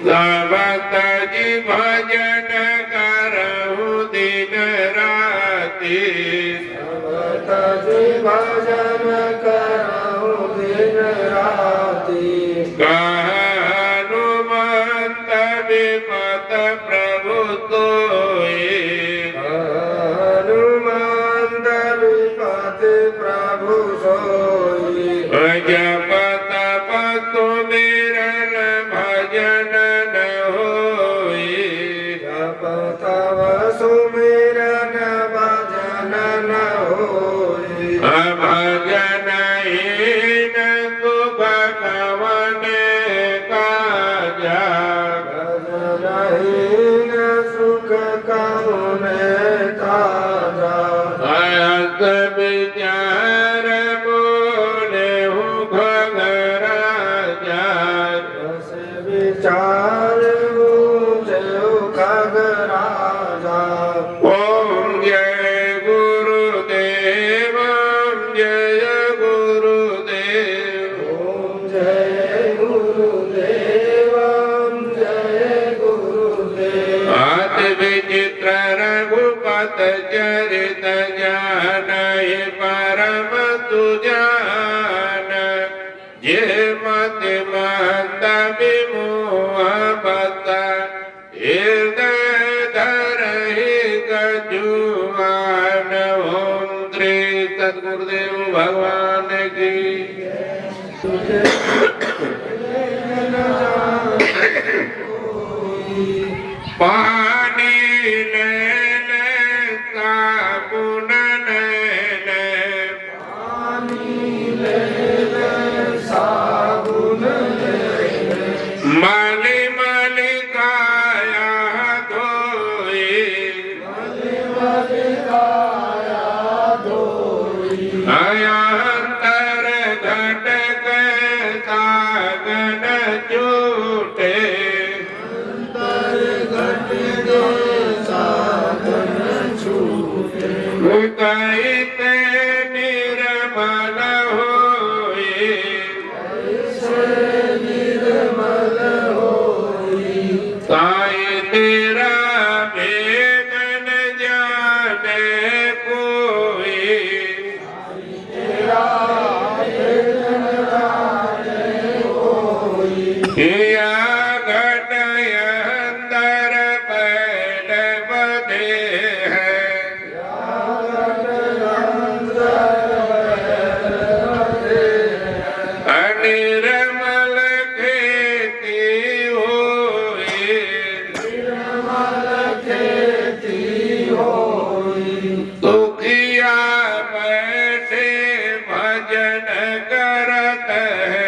सबत जी भजन करहु दिन राति सबत जी भजन करहु दिन राति हनुमंत विमत प्रभु सोई हनुमंत विमत प्रभु सोई जपत पसु बिरल भजन न होई जपत सुमिरन भजन न होई भजन हीन सुख कवन काजा भजनहीन सुख कवन काजा अस विचार बोले हूँ खगराजा रस विचार बूझे खगराजा ओम जय गुरुदेव ओम जय गुरुदेव ओम जय गुरुदेव ओम जय गुरुदेव अति विचित्र रघुपत चरित जान परम सुजान जे मत मंद विमोह बत हृदय धरहि गजुआन ओम श्री सद्गुरुदेव भगवान की पानी ले ले साबुन ले ले साबुन मलि मलि काया धोई अयंतर घटक सागन झूठे कैसे निर्मल होई साई तेरा भेदन जाने कोई या घटय अंदर पैल बधे है निर्मल खेती होई दुखिया बैठे भजन करत है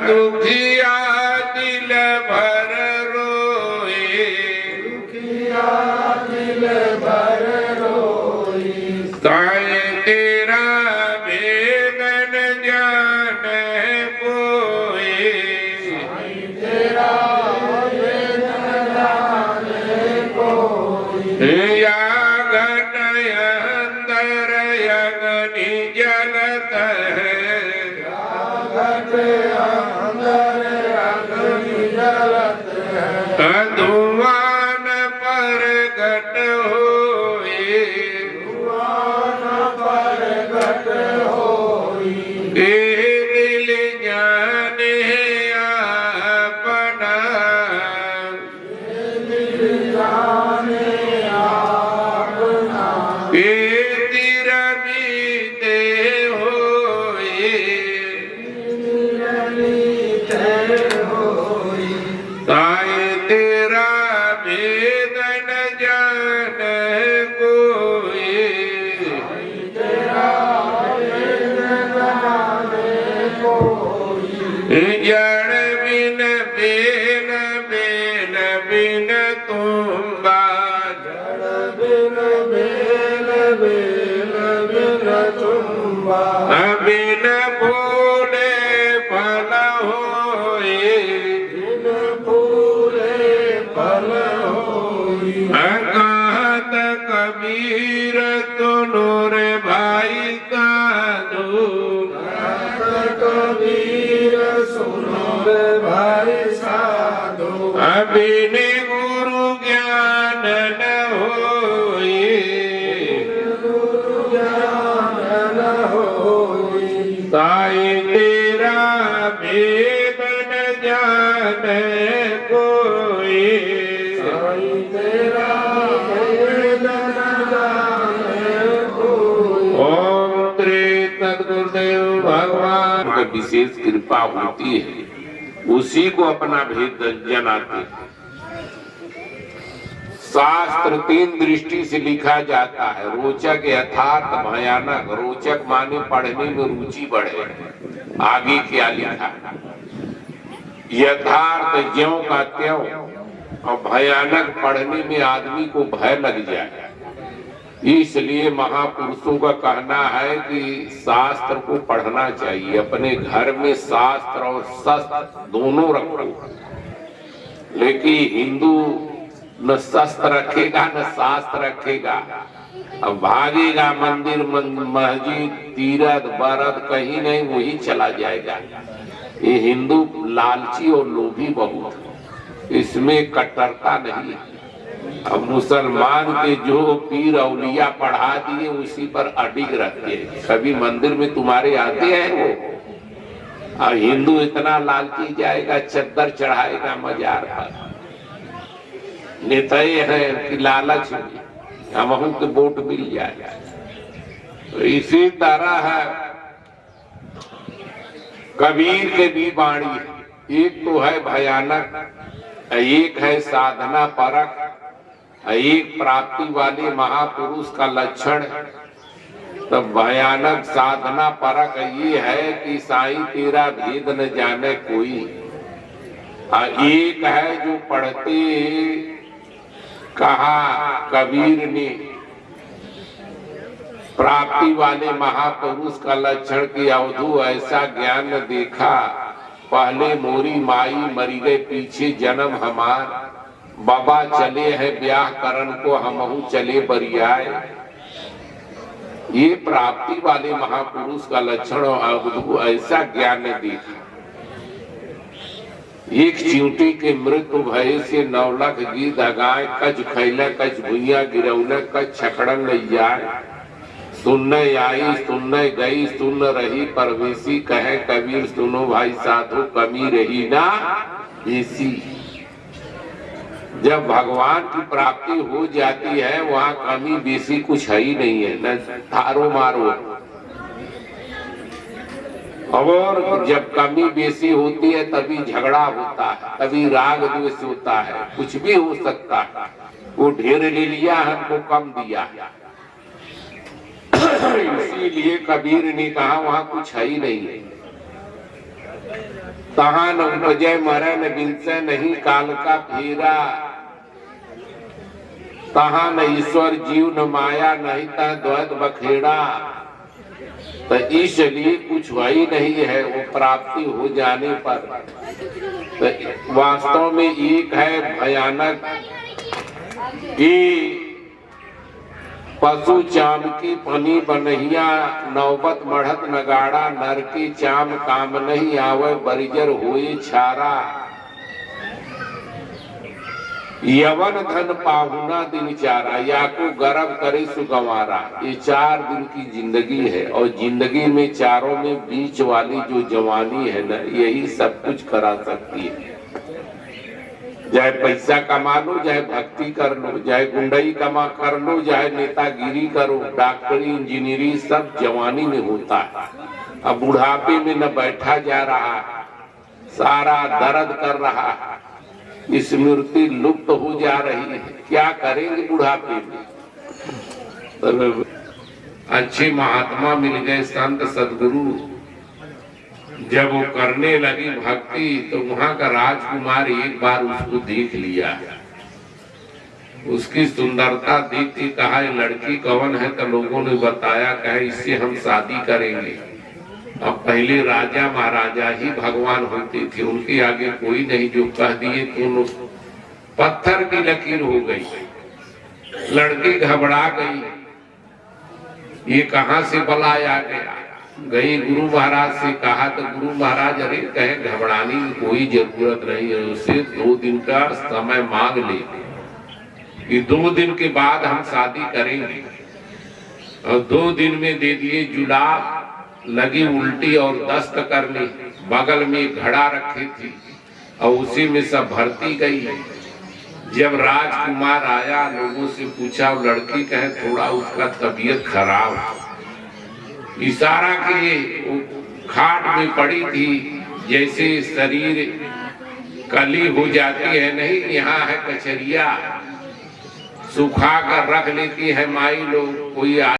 दुखिया दिल भर रोई साई तेरा वेदन जान कोई या घटय अंदर अग्नि जलत है धुआन पर घट होई दिल जाने अपना तीर बीते होई साई तेरा वेदन जान कोई जड़ बिन बेन बेन बिन तुम्बा बिन फूले फल होई कहत कबीर सुनो रे भाई साधु साई तेरा भेद न जाने कोई, साई तेरा भेद न जाने कोई। ओम श्री सद्गुरुदेव भगवान का विशेष कृपा होती है, उसी को अपना भेद जनाते हैं। शास्त्र 3 दृष्टि से लिखा जाता है, रोचक, यथार्थ, भयानक। रोचक माने पढ़ने में रुचि बढ़े, आगे क्या लिखा। यथार्थ ज्यों का त्यों, और भयानक पढ़ने में आदमी को भय लग जाए। इसलिए महापुरुषों का कहना है कि शास्त्र को पढ़ना चाहिए। अपने घर में शास्त्र और शस्त्र दोनों रखो, लेकिन हिंदू न शस्त्र रखेगा न शास्त्र रखेगा। अब भागेगा मंदिर मस्जिद तीरथ बरत कहीं नहीं, वही चला जाएगा। ये हिंदू लालची और लोभी बहुत, इसमें कट्टरता नहीं। अब मुसलमान के जो पीर औलिया पढ़ा दिए उसी पर अडिग रहते हैं। कभी मंदिर में तुम्हारे आते हैं वो, और हिंदू इतना लालची जाएगा, चद्दर चढ़ाएगा मजार पर। नेता है कि लालच हम के वोट मिल जाएगा। तो इसी तरह है कबीर के भी वाणी, एक तो है भयानक, एक है साधना परक, एक प्राप्ति वाले महापुरुष का लक्षण। तो भयानक साधना परक ये है कि साईं तेरा भेद न जाने कोई। एक है जो पढ़ते कहा कबीर ने, प्राप्ति वाले महापुरुष का लक्षण की अवधु ऐसा ज्ञान देखा, पहले मोरी माई मरी गए पीछे जन्म हमार, बाबा चले हैं ब्याह करन को हमहू चले बरियाए। ये प्राप्ति वाले महापुरुष का लक्षण और अवधु ऐसा ज्ञान देखा। एक चिंटी के मृत्यु भय से 9 लाख गीत अगाए, कच खैला कच भुइया गिरौला कच छकड़न जाए। सुनने आई सुनने गई सुन रही परवेशी, कहे कबीर सुनो भाई साधु कमी रही ना बेसी। जब भगवान की प्राप्ति हो जाती है वहाँ कमी बेसी कुछ है ही नहीं है, न थारो मारो। और जब कमी बेसी होती है तभी झगड़ा होता है, तभी राग द्वेष होता है, कुछ भी हो सकता है। वो ढेर ले लिया हमको कम दिया, इसीलिए कबीर ने कहा वहाँ कुछ है ही नहीं है। तहां न उपजय मरण बिनसे नहीं काल का फेरा, तहां न ईश्वर जीव न माया नहीं ता द्वैत बखेड़ा। तो इसलिए कुछ ही नहीं है, वो प्राप्ति हो जाने पर। तो वास्तव में एक है भयानक कि पशु चाम की पनी बनहिया, नौबत मढ़त नगाड़ा, नर की चाम काम नहीं आवे बरिजर हुई छारा। यवन धन पाहुना दिन चारा, या को गर्भ करे सुगवारा। ये 4 दिन की जिंदगी है, और जिंदगी में चारों में बीच वाली जो जवानी है ना, यही सब कुछ करा सकती है। चाहे पैसा कमा लो, चाहे भक्ति कर लो, चाहे गुंडई कमा कर लो, चाहे नेतागिरी करो, डॉक्टरी इंजीनियरिंग सब जवानी में होता है। अब बुढ़ापे में न बैठा जा रहा है, सारा दर्द कर रहा है, स्मृति लुप्त हो जा रही है। क्या करेंगे बुढ़ापे में? तो अच्छे महात्मा मिल गए, संत सदगुरु। जब वो करने लगी भक्ति तो वहां का राजकुमार एक बार उसको देख लिया, उसकी सुंदरता देखती कहा ये लड़की कौन है? तो लोगों ने बताया कहे इससे हम शादी करेंगे। अब पहले राजा महाराजा ही भगवान होते थे, उनके आगे कोई नहीं, जो कह दिए तो पत्थर की लकीर हो गई। लड़की घबरा गई, ये कहां से बुलाया गया? गई गुरु महाराज से कहा तो गुरु महाराज अरे कहे घबराने की कोई जरूरत नहीं है, उससे 2 दिन का समय मांग ले कि 2 दिन के बाद हम शादी करेंगे। और 2 दिन में दे दिए जुलाब, लगी उल्टी और दस्त करनी। बगल में एक घड़ा रखी थी और उसी में सब भर्ती गई। जब राजकुमार आया, लोगों से पूछा, लड़की कहे थोड़ा उसका तबीयत खराब, इशारा किए, खाट में पड़ी थी, जैसे शरीर कली हो जाती है, नहीं यहाँ है कचरिया, सुखा कर रख लेती है माई लोग, कोई